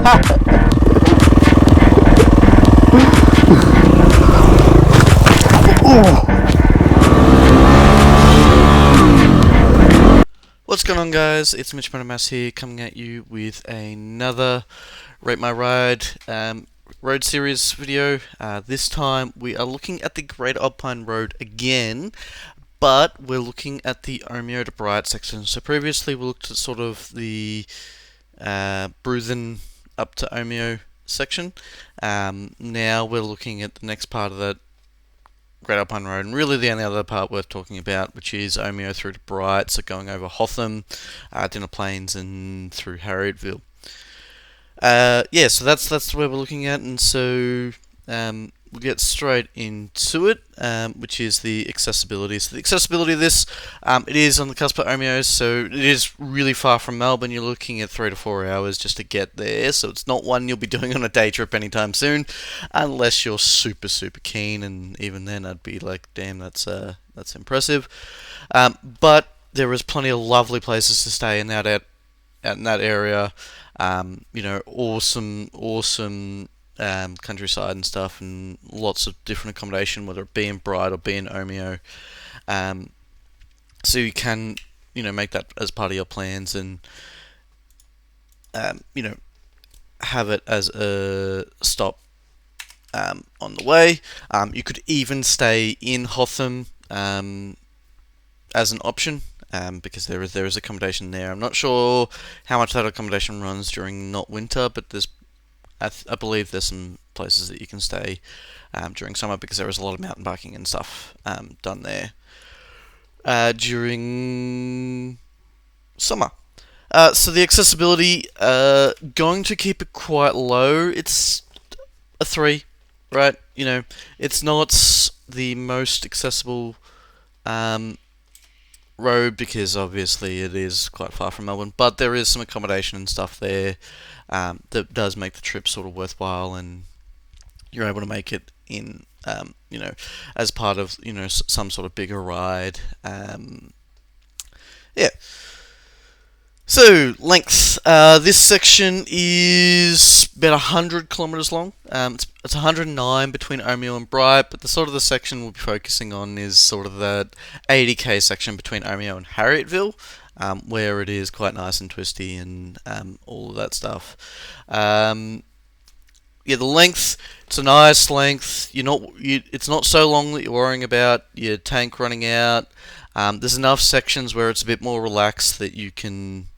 What's going on, guys? It's MitchMotoMaths here, coming at you with another Rate My Ride road series video. This time we are looking at the Great Alpine Road again, but we're looking at the Omeo to Bright section. So previously we looked at sort of the Bruthen up to Omeo section. Now we're looking at the next part of that Great Alpine Road, and really the only other part worth talking about, which is Omeo through to Bright, so going over Hotham, Dinner Plains, and through Harriettville. Yeah, so that's where we're looking at, and so we'll get straight into it, which is the accessibility. So the accessibility of this, it is on the cusp of Omeo, so it is really far from Melbourne. You're looking at 3 to 4 hours just to get there, so it's not one you'll be doing on a day trip anytime soon, unless you're super keen, and even then I'd be like, damn, that's impressive. But there is plenty of lovely places to stay in that area. Awesome countryside and stuff, and lots of different accommodation, whether it be in Bright or be in Omeo. So you can, make that as part of your plans, and have it as a stop on the way. You could even stay in Hotham as an option. Because there is accommodation there. I'm not sure how much that accommodation runs during not winter, but I believe there's some places that you can stay during summer, because there is a lot of mountain biking and stuff done there during summer. So the accessibility, going to keep it quite low. It's a 3, right? It's not the most accessible road, because obviously it is quite far from Melbourne, but there is some accommodation and stuff there that does make the trip sort of worthwhile, and you're able to make it in as part of some sort of bigger ride. Yeah. So, length. This section is about 100 kilometers long. It's 109 between Omeo and Bright, but the section we'll be focusing on is sort of that 80k section between Omeo and Harriettville, where it is quite nice and twisty and all of that stuff. Yeah, the length. It's a nice length. It's not so long that you're worrying about your tank running out. There's enough sections where it's a bit more relaxed that you can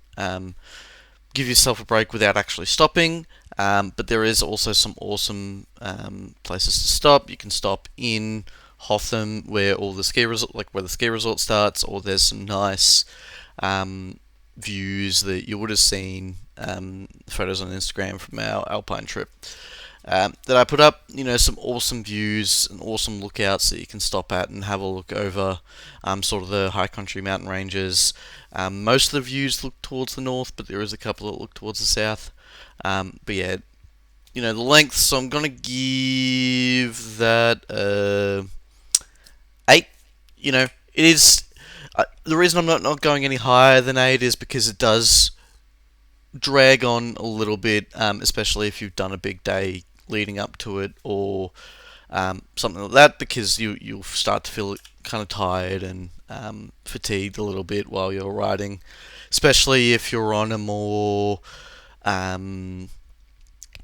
give yourself a break without actually stopping, but there is also some awesome places to stop. You can stop in Hotham, where all the ski resort, where the ski resort starts, or there's some nice views that you would have seen photos on Instagram from our Alpine trip that I put up. Some awesome views and awesome lookouts that you can stop at and have a look over sort of the high country mountain ranges. Most of the views look towards the north, but there is a couple that look towards the south. But yeah, the length, so I'm going to give that 8. It is, the reason I'm not going any higher than 8 is because it does drag on a little bit, especially if you've done a big day leading up to it, or something like that, because you'll start to feel kind of tired and fatigued a little bit while you're riding, especially if you're on a more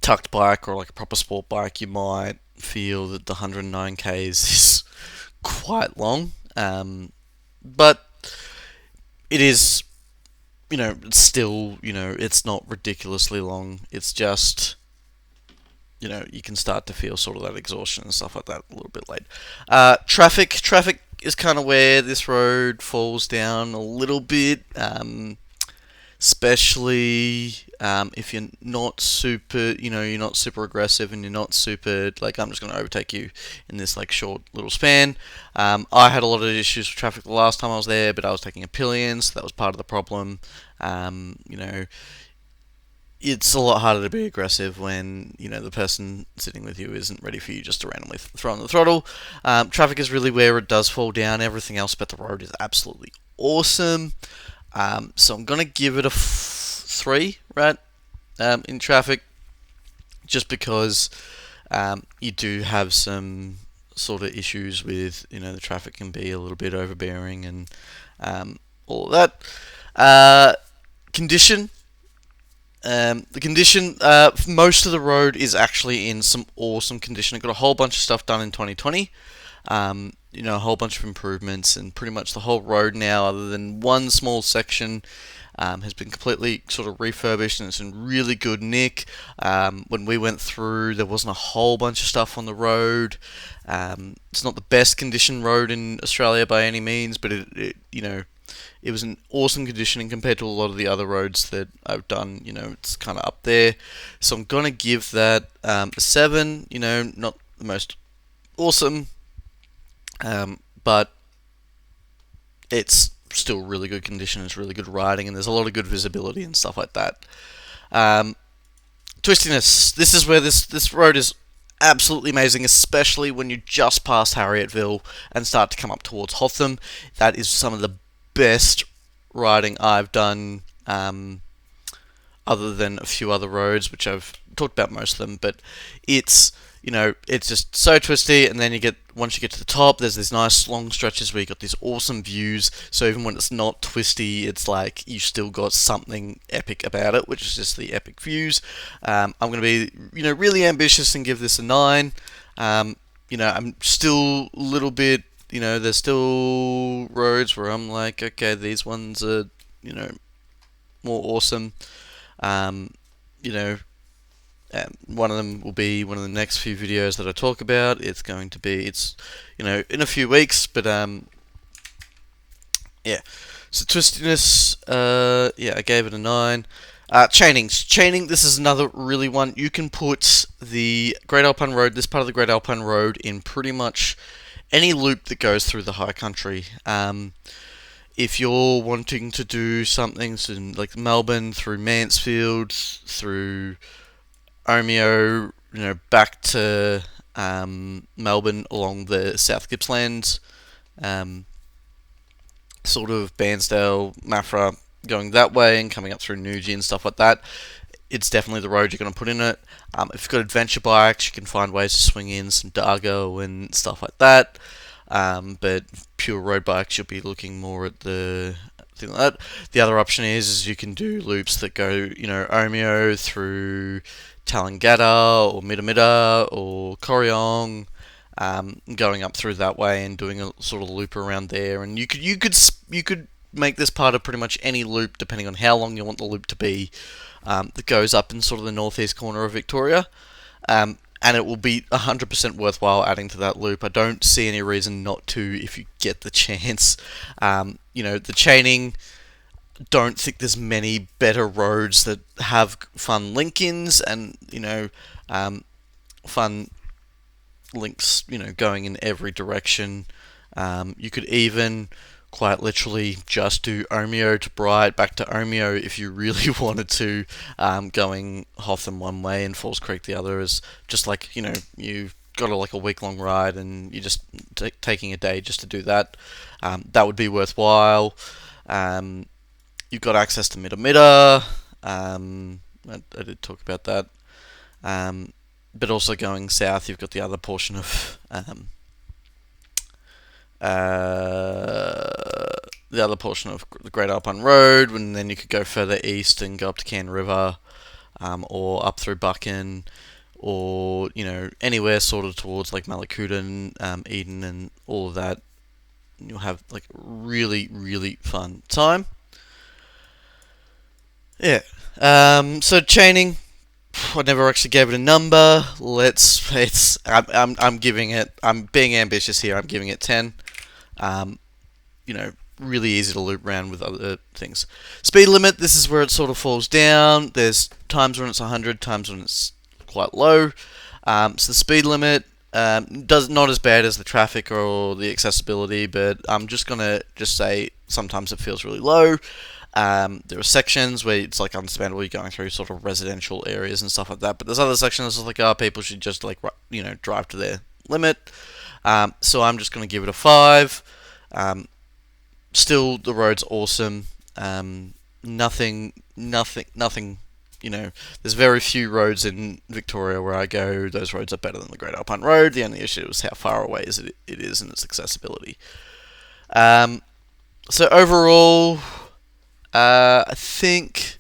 tucked bike or like a proper sport bike. You might feel that the 109 k's is quite long, but it is, it's still, it's not ridiculously long. It's just, you can start to feel sort of that exhaustion and stuff like that a little bit late. Traffic is kind of where this road falls down a little bit, especially if you're not super, you're not super aggressive, and you're not super, I'm just going to overtake you in this short little span. I had a lot of issues with traffic the last time I was there, but I was taking a pillion, so that was part of the problem. It's a lot harder to be aggressive when the person sitting with you isn't ready for you just to randomly throw on the throttle. Traffic is really where it does fall down. Everything else about the road is absolutely awesome. So I'm gonna give it a 3, right? In traffic, just because you do have some sort of issues with, the traffic can be a little bit overbearing and all of that. Condition. The condition, most of the road is actually in some awesome condition. It got a whole bunch of stuff done in 2020. A whole bunch of improvements, and pretty much the whole road now, other than one small section, has been completely sort of refurbished, and it's in really good nick. When we went through, there wasn't a whole bunch of stuff on the road. It's not the best condition road in Australia by any means, but it was an awesome conditioning compared to a lot of the other roads that I've done. It's kind of up there. So I'm going to give that a 7. Not the most awesome, but it's still really good condition. It's really good riding, and there's a lot of good visibility and stuff like that. Twistiness. This is where this road is absolutely amazing, especially when you just pass Harrietville and start to come up towards Hotham. That is some of the best riding I've done, other than a few other roads, which I've talked about most of them. But it's it's just so twisty, and then once you get to the top, there's these nice long stretches where you got these awesome views. So even when it's not twisty, it's like you still got something epic about it, which is just the epic views. I'm going to be really ambitious and give this a 9. I'm still a little bit. There's still roads where I'm like, okay, these ones are, more awesome. One of them will be one of the next few videos that I talk about. It's in a few weeks, but yeah. So twistiness, I gave it a 9. Chaining, this is another really one. You can put the Great Alpine Road, this part of the Great Alpine Road, in pretty much any loop that goes through the high country. If you're wanting to do something like Melbourne through Mansfield, through Omeo, back to Melbourne along the South Gippsland, sort of Bairnsdale, Maffra, going that way and coming up through Newgee and stuff like that, it's definitely the road you're going to put in it. If you've got adventure bikes, you can find ways to swing in some Dargo and stuff like that. But pure road bikes, you'll be looking more at the thing like that. The other option is you can do loops that go, Omeo through Tallangatta or Mitamita or Corryong, going up through that way and doing a sort of loop around there. And you could make this part of pretty much any loop, depending on how long you want the loop to be, that goes up in sort of the northeast corner of Victoria. And it will be 100% worthwhile adding to that loop. I don't see any reason not to if you get the chance. The chaining, don't think there's many better roads that have fun link-ins and, fun links, going in every direction. You could even quite literally just do Omeo to Bright, back to Omeo if you really wanted to, going Hotham one way and Falls Creek the other, is just like, you've got a week-long ride and you're just taking a day just to do that. That would be worthwhile. You've got access to Mitamita. I did talk about that. But also going south, you've got the other portion of the Great Alpine Road, and then you could go further east and go up to Cairn River, or up through Buchan, or anywhere sort of towards like Mallacoota, Eden, and all of that. You'll have like really, really fun time. Yeah. So chaining, I never actually gave it a number. I'm giving it. I'm being ambitious here. I'm giving it 10. Really easy to loop around with other things. Speed limit, this is where it sort of falls down. There's times when it's 100, times when it's quite low. So the speed limit does not as bad as the traffic or the accessibility, but I'm just gonna say sometimes it feels really low. There are sections where it's like understandable, you're going through sort of residential areas and stuff like that, but there's other sections that's like, people should just drive to their limit. So I'm just gonna give it a 5. Still, the road's awesome. Nothing there's very few roads in Victoria where I go. Those roads are better than the Great Alpine Road. The only issue is how far away it is and its accessibility. So overall, I think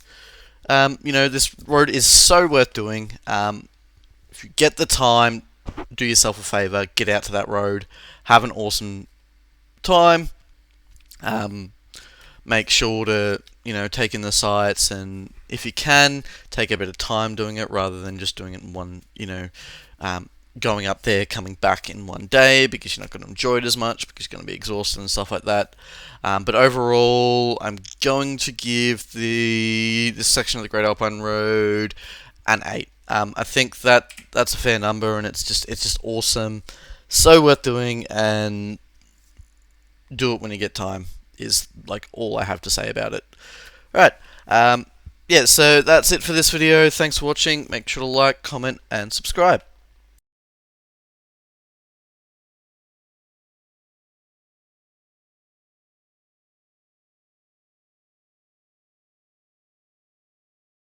this road is so worth doing. If you get the time, do yourself a favor, get out to that road, have an awesome time. Make sure to take in the sights, and if you can, take a bit of time doing it rather than just doing it in one going up there, coming back in one day, because you're not going to enjoy it as much, because you're going to be exhausted and stuff like that. But overall, I'm going to give this section of the Great Alpine Road an 8. I think that's a fair number, and it's just awesome, so worth doing, and do it when you get time is like all I have to say about it. Alright, yeah, so that's it for this video. Thanks for watching. Make sure to like, comment, and subscribe.